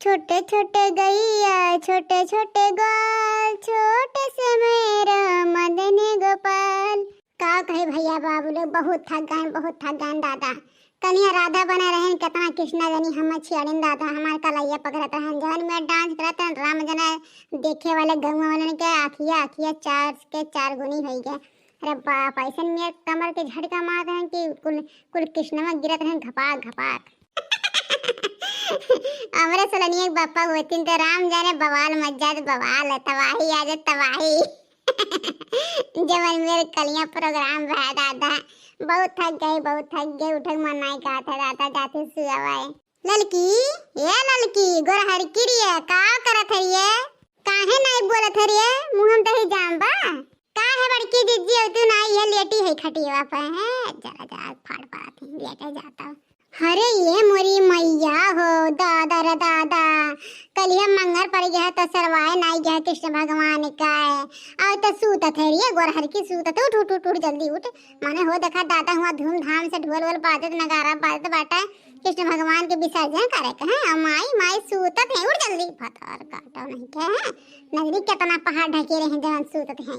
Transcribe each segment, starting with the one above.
छोटे छोटे गैया छोटे छोटे ग्वाल, छोटे से मेरा मदनी गोपाल। का कहे भैया बाबू लोग, बहुत थक गए दादा। कन्या राधा बने रहे कितना कृष्णा जनी हम छियाड़िन दादा हमार कलैया पकड़त रहन जवन में डांस करत राम जना देखे वाले गाँव वाले के आखिया चार के चार गुनी हो गए। अरे बाप, ऐसा में कमर के झटका मारते हैं कि कुल कृष्ण में गिरत हैं घपाक घपाक। हमरे सलनिया बापा होती तो राम जाने बवाल मज्जात बवाल तबाही आज तबाही। जब मेरे कलिया प्रोग्राम रहा दादा, बहुत थक गए उठक मन नहीं कहा था दादा जाते सुआवाए। ललकी गोर हरकी रिए का करत हरिए, काहे नहीं बोलत हरिए, मुंह में दही जाम्बा का है बड़की दीदी तू ना ये लेटी है खटिया पे है, जरा फाड़ पाती लेटे जाता। अरे ये मोरी मैया हो दादा रे दादा, कल हम मंगर पड़ गया तो सरवाए नहीं गया कृष्ण भगवान का है। और तो सूतत है रे गोर हर की सूतत उठ जल्दी उठ। माने हो देखा दादा हुआ धूमधाम से ढोल वोल बाजत नगारा बाजत बाटा कृष्ण भगवान के विसर्जन करे के हैं। माई सूतत है, उठ जल्दी फतार काटो नहीं के है नगरी कितना पहाड़ ढके रहे जवन सूतत है।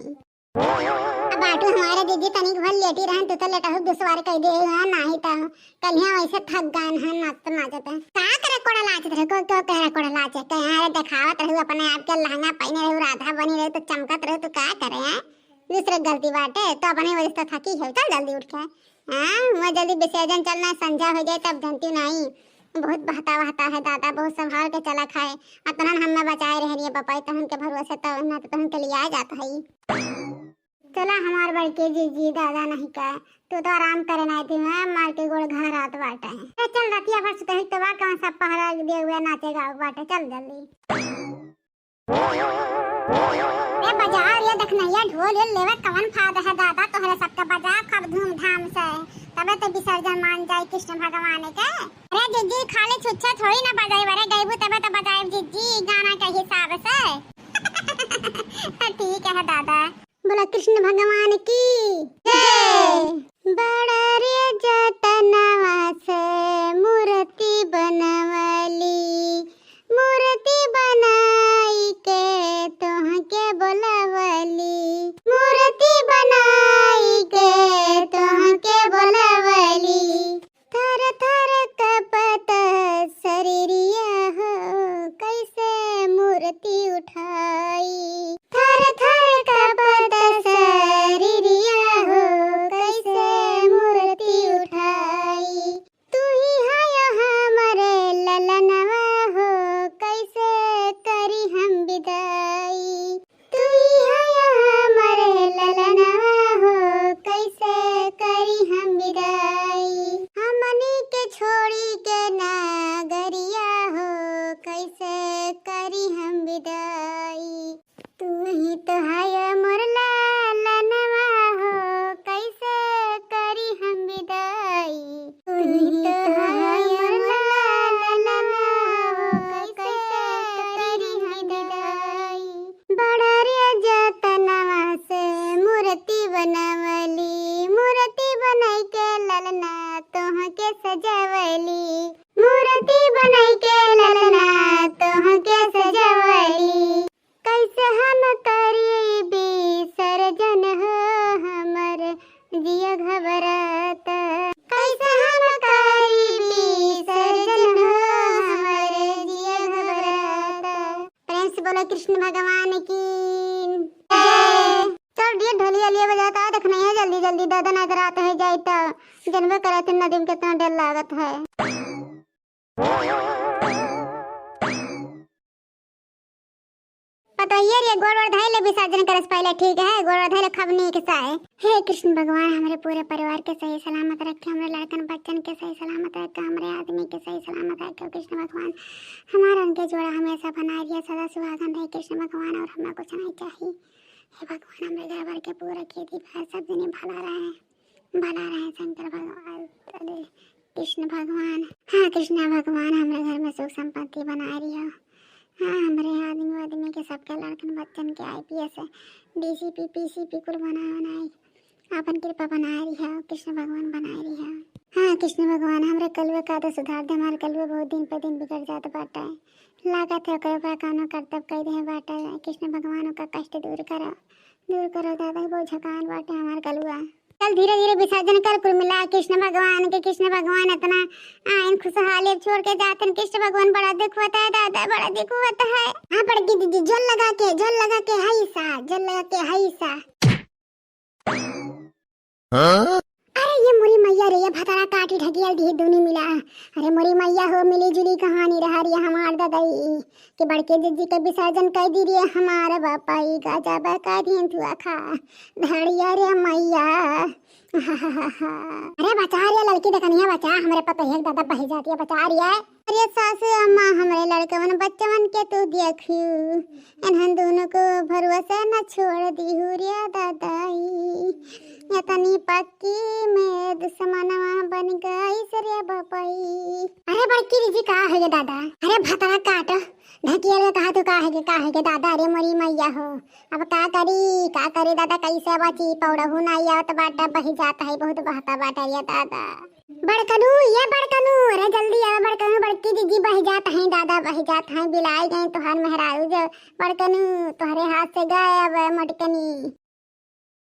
अब बाटू हमारे दीदी तनिक भर लेटी रहन तो लेटा हो दुसवार कह दे नाही त कल यहाँ वैसे थक गए हैं नाचते का करे कोड़ा लाचत रहे को करे कोड़ा लाचे कहे दिखावत रहे अपने आप के लहंगा पहने रहे राधा बनी रहे तो चमकत रहे तो क्या करे हैं दूसरे गलती बाटे तो अपने वजह से थकी है। चल जल्दी उठ के मैं जल्दी विसर्जन चलना संध्या हो जाए तब जनती नहीं बहुत बहता है दादा, बहुत संभाल के चला खाए अपना हमें बचाए रह रही पापा तहन के भरोसे तो ना तो तहन के लिए आ जाता है। चला हमार बड़के जी दादा नहीं का तो आराम करे नहीं थी मैं मार के गोड़ घर आत बाटे है। चल रतिया फर्स्ट कहीं तो बा कौन सा पहरा दे हुए नाचेगा बाटे, चल जल्दी ए बजा ये देखना ये ढोल लेवे कवन फायदा है दादा तोहरे सबका बजा खूब धूमधाम से तबे तो विसर्जन मान जाए कृष्ण भगवान के। अरे जीजी खाली छुच्छा थोड़ी ना बजाई बरे गईबू तबे तो बजाए जीजी गाना के हिसाब से। ठीक है दादा, बोला कृष्ण भगवान की जय। बड़ा रे जतनवा से मूर्ति बनवली, मूर्ति बनाई के तोह के बोलवली, मूर्ति बनाई के तोह के बोलवली। थर थर कपत शरीरिया हो कैसे मूर्ति उठाई, थर थर कपत शरीरिया हो कैसे मूर्ति उठाई। तू ही है हमारे ललनवा हो कैसे करी हम विदाई, तू ही है हमारे ललनवा हो कैसे करी हम विदाई। हमनी के छोड़ी के नागरिया हो कैसे करी हम विदाई। तू ही तो है मोर ललनवा हो कैसे करी हम विदाई, तू ही तो है मोर ललनवा हो कैसे करी हम विदाई। बड़ा रे जतनवा से मूर्ति बनवली, मूर्ति बनाई के ललना तोह के सजवली, मूर्ति बनाई के ललना तोह के सजवली। कैसे हम करी विसर्जन हो हमर जिया घबराता, कैसे हम करी विसर्जन हो हमर जिया घबराता। प्रेम से बोलो कृष्ण भगवान की जय। चल ये ढोलिया लिए बजाता देखना है जल्दी जल्दी दादा नजर आता है जाए तो जनवे करे थे नदी में कितना डर लागत है। बताइए रे गोड़ धाइले विसर्जन करे से पहले ठीक है, गोड़ धाइले खबनी के साए। हे कृष्ण भगवान हमारे पूरे परिवार के सही सलामत रखे, हमारे लड़कन बच्चन के सही सलामत रखे, हमारे आदमी के सही सलामत रखे। कृष्ण भगवान हमारा उनके जोड़ा हमेशा बनाए रहिए, सदा सुहागन रहे कृष्ण भगवान और हमें कुछ नहीं चाहिए। हे भगवान हमारे घर भर के पूरा खेती बाड़ी सब दिन भला रहे शंकर भगवान कृष्ण भगवान। हाँ कृष्ण भगवान हमारे घर में सुख संपत्ति बनाए रही। हाँ हमारे आदमी के सबके लड़कन बच्चन के IPS DCP PCP कुल बनाए अपन कृपा बनाए रही है कृष्ण भगवान बनाए रही है। हाँ कृष्ण भगवान हमारे कलवे का तो सुधार दे, हमारे कलवे बहुत दिन पे दिन बिगड़ जाते बाटा है। लागत है ओकरे ऊपर कौनो कर्तव्य कई दे बाटे। कृष्ण भगवान का कष्ट दूर करो दादा, बहुत झकान बाटे हमार कलुआ। चल धीरे धीरे विसर्जन कर। कुल मिला कृष्ण भगवान इतना आइन खुशहाली छोड़ के जाते हैं। कृष्ण भगवान बड़ा दुख होता है दादा, बड़ा दुख होता है। हाँ बड़की दीदी जल लगा के हाई सा। अरे ये मोरी मैया रे, ये भतारा काटी ढकियल दी दोनों मिला। अरे मोरी मैया हो, मिली जुली कहानी रहा रही हमार दादाई के बड़के दीदी के विसर्जन कर दी रे हमारे बापाई गाजा बका दिन तुआ खा धड़िया रे मैया। अरे बचा रे लड़की देखनिया, बचा हमरे पता है दादा बह जाती है, बचा रही है। अरे सासू अम्मा हमरे लड़कवन बच्चवन के तू देखू, इन्हन दोनों को भरोसा न छोड़ दी हूँ रे दादाई। इतनी पक्की में दुश्मनवा बन गई सरिया बापाई। अरे बड़की दीदी कहा है ये दादा? अरे भतरा काट ढकियल में कहा तू का है के दादा। अरे मोरी मैया हो, अब का करी दादा, कैसे बची पौड़हू नहीं आवत बाटा, बही जाता है बहुत बहता बाटा ये दादा। बड़कनू अरे जल्दी आ बड़कनू, बड़की दीदी बह जाता है दादा, बह जाता है। बिलाई गए तुहार मेहरारू जो बड़कनू, तुम्हारे हाथ से गए अब मटकनी।